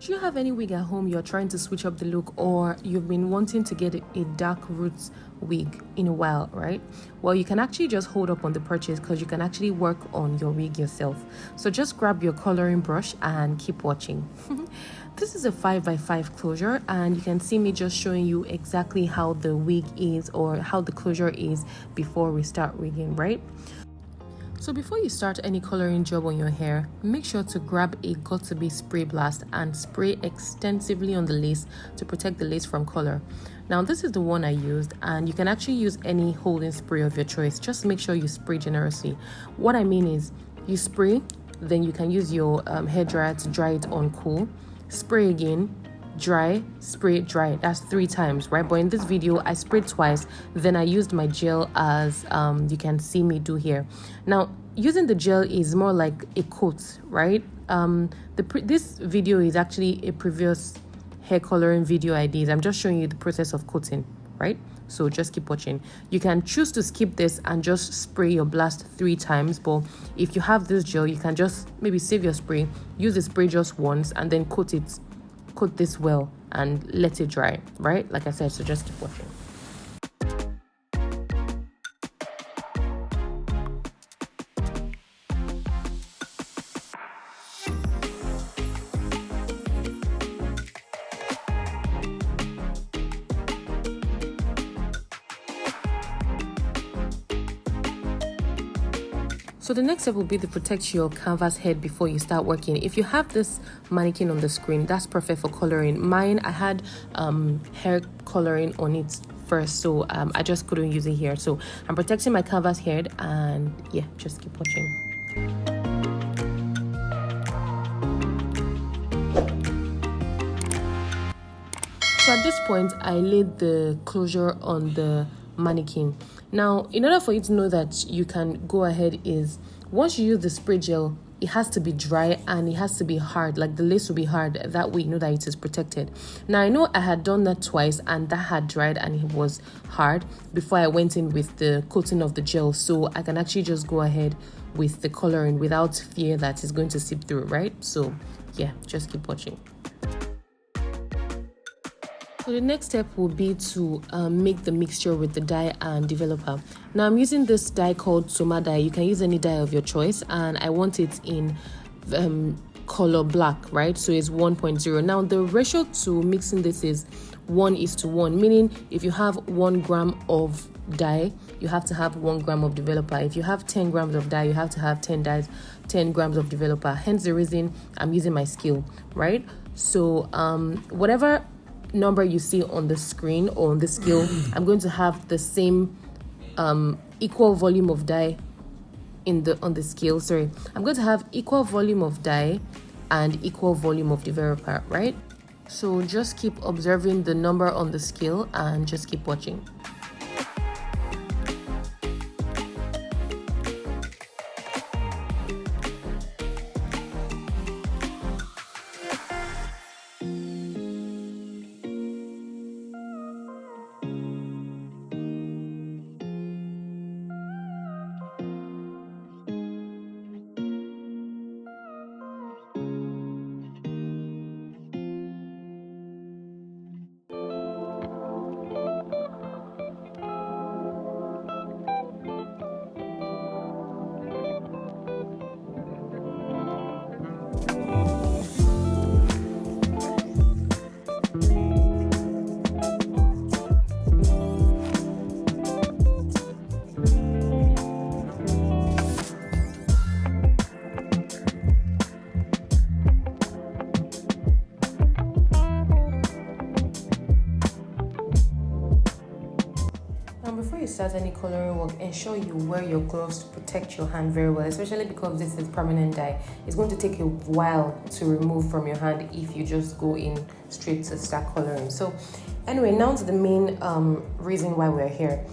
Do you have any wig at home you're trying to switch up the look, or you've been wanting to get a dark roots wig in a while, right? Well, you can actually just hold up on the purchase because you can actually work on your wig yourself. So just grab your coloring brush and keep watching. This is a 5x5 closure, and you can see me just showing you exactly how the wig is or how the closure is before we start wigging, right? So before you start any coloring job on your hair, make sure to grab a got2b spray blast and spray extensively on the lace to protect the lace from color. Now this is the one I used, and you can actually use any holding spray of your choice. Just make sure you spray generously. What I mean is, you spray, then you can use your hair dryer to dry it on cool, spray again, dry, spray, dry. That's 3 times, right? But in this video I sprayed twice, then I used my gel as you can see me do here. Now using the gel is more like a coat, right? This video is actually a previous hair coloring video I did. I'm just showing you the process of coating, right? So just keep watching. You can choose to skip this and just spray your blast 3 times, but if you have this gel, you can just maybe save your spray, use the spray just once, and then coat this well and let it dry, right? Like I said, so just keep watching. So the next step will be to protect your canvas head before you start working. If you have this mannequin on the screen, that's perfect for coloring. Mine, I had hair coloring on it first, so I just couldn't use it here. So I'm protecting my canvas head, and yeah, just keep watching. So at this point, I laid the closure on the mannequin. Now, in order for you to know that you can go ahead, is once you use the spray gel, it has to be dry and it has to be hard, like the lace will be hard. That way you know that it is protected. Now I know I had done that twice and that had dried and it was hard before I went in with the coating of the gel, so I can actually just go ahead with the coloring without fear that it's going to seep through, right? So yeah, just keep watching. So the next step will be to make the mixture with the dye and developer. Now I'm using this dye called Somma dye. You can use any dye of your choice, and I want it in color black, right? So it's 1.0. Now the ratio to mixing this is 1:1, meaning if you have 1 gram of dye, you have to have 1 gram of developer. If you have 10 grams of dye, you have to have 10 grams of developer. Hence the reason I'm using my scale, right? So whatever number you see on the screen or on the scale, I'm going to have the same equal volume of dye on the scale. Sorry, I'm going to have equal volume of dye and equal volume of developer, right? So just keep observing the number on the scale and just keep watching. Before you start any coloring work, ensure you wear your gloves to protect your hand very well, especially because this is permanent dye. It's going to take a while to remove from your hand if you just go in straight to start coloring. So anyway, now to the main reason why we're here.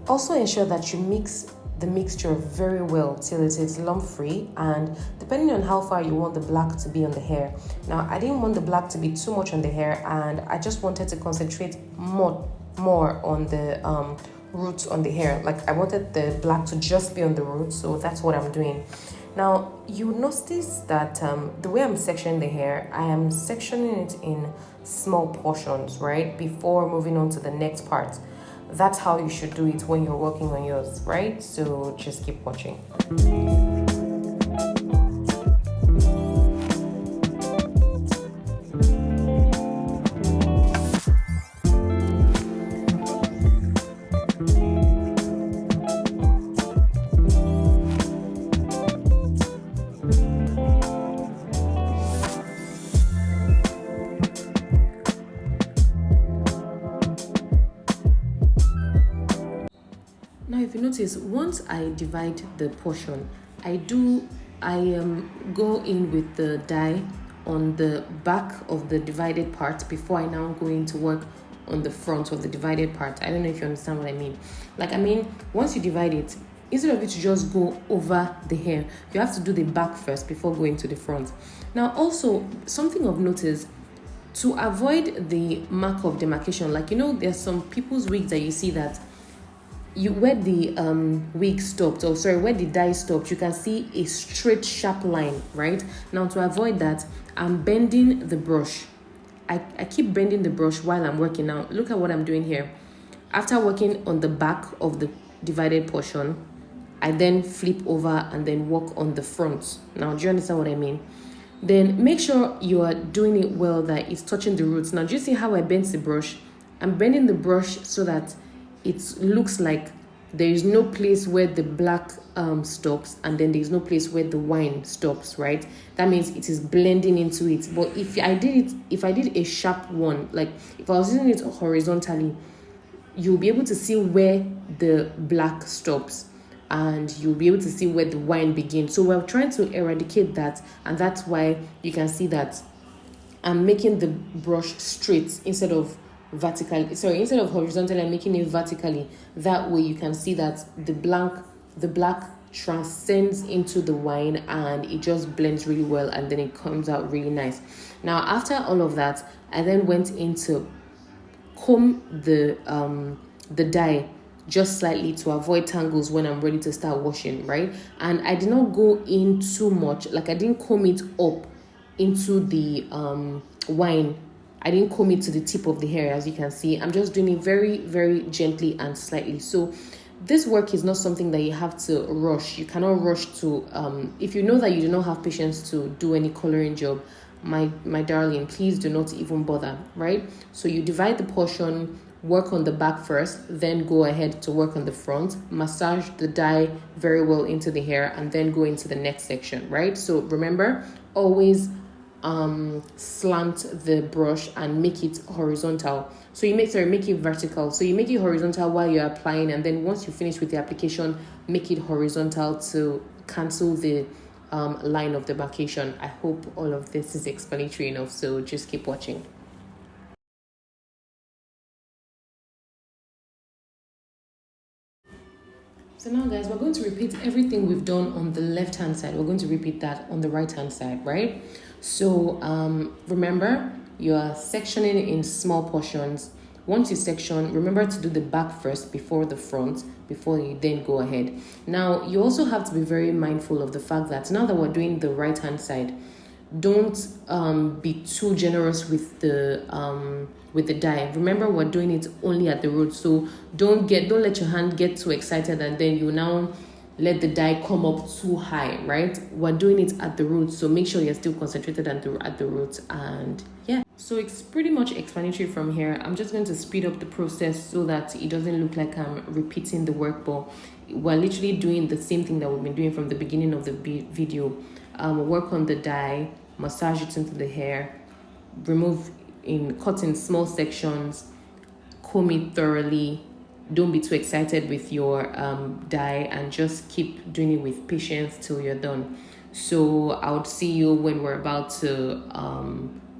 Also ensure that you mix the mixture very well till it is lump free, and depending on how far you want the black to be on the hair. Now I didn't want the black to be too much on the hair, and I just wanted to concentrate more on the roots on the hair. Like I wanted the black to just be on the roots, so that's what I'm doing. Now, you notice that the way I'm sectioning the hair, I am sectioning it in small portions, right? Before moving on to the next part. That's how you should do it when you're working on yours, right? So just keep watching. Now, if you notice, once I divide the portion, I go in with the dye on the back of the divided part before I now go into work on the front of the divided part. I don't know if you understand what I mean. Once you divide it, instead of it to just go over the hair, you have to do the back first before going to the front. Now, also, something of note is to avoid the mark of demarcation. There's some people's wigs that you see that where the wig stopped, or sorry, where the dye stopped, you can see a straight sharp line, right? Now, to avoid that, I'm bending the brush. I keep bending the brush while I'm working. Now look at what I'm doing here. After working on the back of the divided portion, I then flip over and then work on the front. Now, do you understand what I mean? Then make sure you are doing it well, that it's touching the roots. Now, do you see how I bend the brush? I'm bending the brush so that it looks like there is no place where the black stops, and then there is no place where the wine stops, right? That means it is blending into it. But if I did a sharp one, like if I was using it horizontally, you'll be able to see where the black stops, and you'll be able to see where the wine begins. So we're trying to eradicate that, and that's why you can see that I'm making the brush straight instead of horizontally. I'm making it vertically. That way you can see that the black transcends into the wine, and it just blends really well, and then it comes out really nice. Now, after all of that, I then went into comb the dye just slightly to avoid tangles when I'm ready to start washing, right? And I did not go in too much. I didn't comb it up into the wine. I didn't comb it to the tip of the hair. As you can see, I'm just doing it very, very gently and slightly. So this work is not something that you have to rush. You cannot rush to, if you know that you do not have patience to do any coloring job, my darling, please do not even bother, right? So you divide the portion, work on the back first, then go ahead to work on the front, massage the dye very well into the hair, and then go into the next section, right? So remember, always slant the brush and make it horizontal. So make it vertical. So you make it horizontal while you're applying, and then once you finish with the application, make it horizontal to cancel the line of demarcation. I hope all of this is explanatory enough, so just keep watching. So now, guys, we're going to repeat everything we've done on the left hand side. We're going to repeat that on the right hand side, right? So remember, you are sectioning in small portions. Once you section, remember to do the back first before the front, before you then go ahead. Now, you also have to be very mindful of the fact that now that we're doing the right hand side, don't be too generous with the dye. Remember, we're doing it only at the root, so don't let your hand get too excited and then you now let the dye come up too high, right? We're doing it at the root, so make sure you're still concentrated at the root. And yeah, so it's pretty much explanatory from here. I'm just going to speed up the process so that it doesn't look like I'm repeating the work, but we're literally doing the same thing that we've been doing from the beginning of the video. Work on the dye, massage it into the hair, cut in small sections, comb it thoroughly. Don't be too excited with your dye, and just keep doing it with patience till you're done. So I would see you when we're about to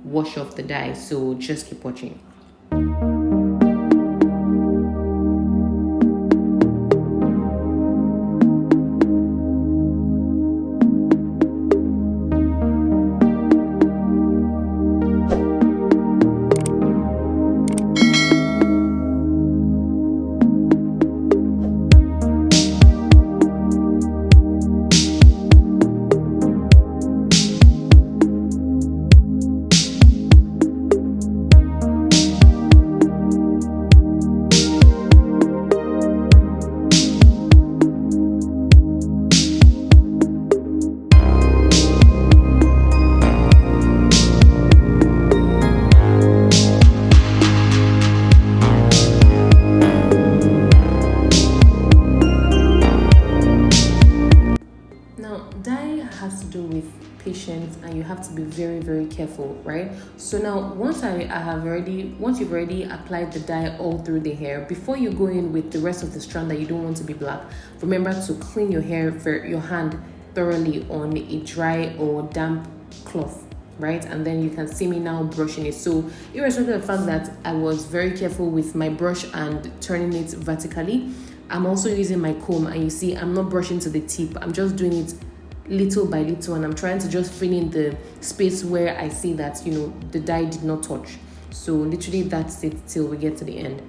wash off the dye, so just keep watching. careful, right? So now once you've already applied the dye all through the hair, before you go in with the rest of the strand that you don't want to be black, remember to clean your your hand thoroughly on a dry or damp cloth, right? And then you can see me now brushing it. So irrespective of the fact that I was very careful with my brush and turning it vertically, I'm also using my comb, and you see I'm not brushing to the tip. I'm just doing it little by little, and I'm trying to just fill in the space where I see that the dye did not touch. So literally that's it till we get to the end.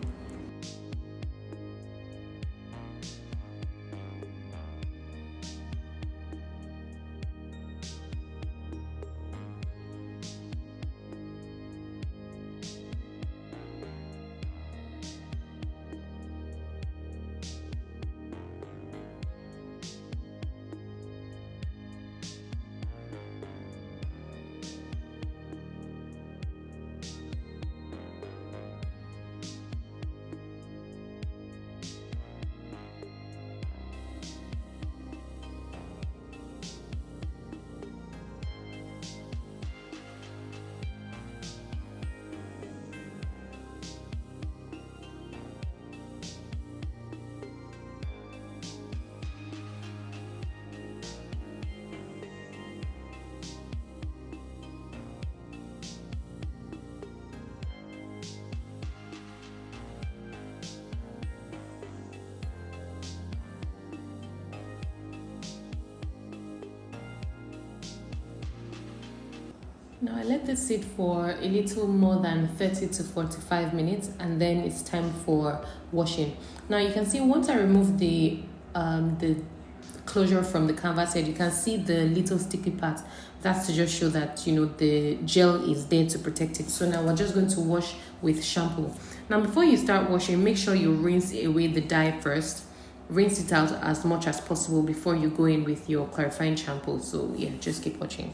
Now I let this sit for a little more than 30 to 45 minutes, and then it's time for washing. Now you can see once I remove the closure from the canvas head, you can see the little sticky part. That's to just show that the gel is there to protect it. So now we're just going to wash with shampoo. Now before you start washing, make sure you rinse away the dye first. Rinse it out as much as possible before you go in with your clarifying shampoo. So yeah, just keep watching.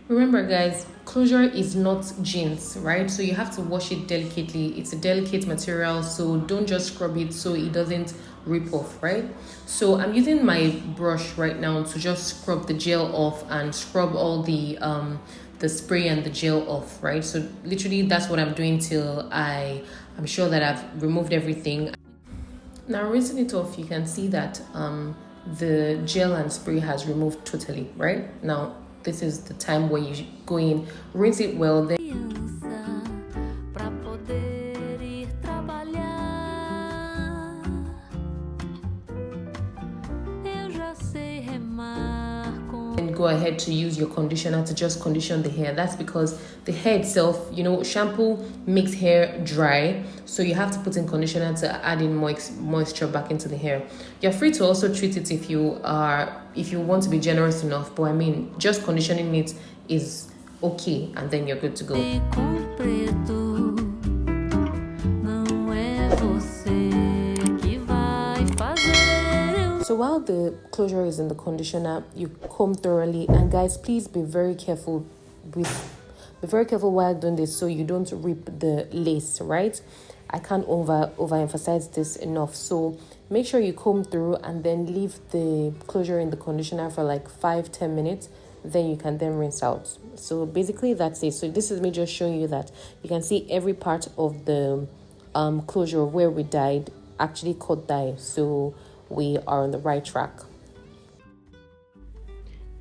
Remember guys, closure is not jeans, right? So you have to wash it delicately. It's a delicate material, so don't just scrub it so it doesn't rip off, right? So I'm using my brush right now to just scrub the gel off and scrub all the spray and the gel off, right? So literally that's what I'm doing till I'm sure that I've removed everything. Now rinsing it off, you can see that the gel and spray has removed totally, right? Now this is the time where you go in, rinse it well, then go ahead to use your conditioner to just condition the hair. That's because the hair itself, shampoo makes hair dry, so you have to put in conditioner to add in moisture back into the hair. You're free to also treat it if you want to be generous enough, but I mean just conditioning it is okay, and then you're good to go. So while the closure is in the conditioner, you comb thoroughly, and guys, please be very careful while doing this so you don't rip the lace, right? I can't overemphasize this enough. So make sure you comb through and then leave the closure in the conditioner for like 5-10 minutes. Then you can then rinse out. So basically that's it. So this is me just showing you that you can see every part of the closure where we dyed actually caught dye. So we are on the right track.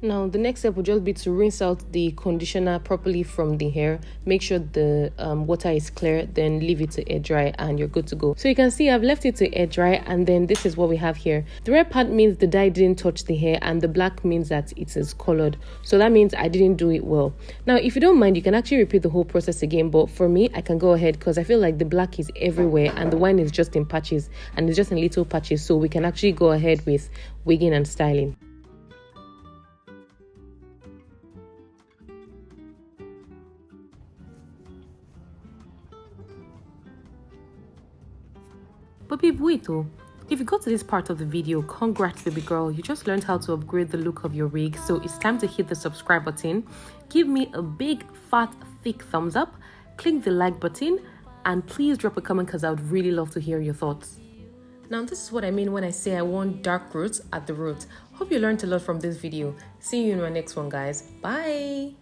Now the next step will just be to rinse out the conditioner properly from the hair. Make sure the water is clear, then leave it to air dry and you're good to go. So you can see I've left it to air dry, and then this is what we have here. The red part means the dye didn't touch the hair, and the black means that it is colored. So that means I didn't do it well. Now if you don't mind, you can actually repeat the whole process again, but for me I can go ahead because I feel like the black is everywhere and the wine is just in patches, and it's just in little patches, so we can actually go ahead with wigging and styling. But babe, wait though. If you got to this part of the video, congrats baby girl, you just learned how to upgrade the look of your wig. So it's time to hit the subscribe button, give me a big fat thick thumbs up, click the like button, and please drop a comment because I would really love to hear your thoughts. Now this is what I mean when I say I want dark roots at the root. Hope you learned a lot from this video. See you in my next one, guys. Bye.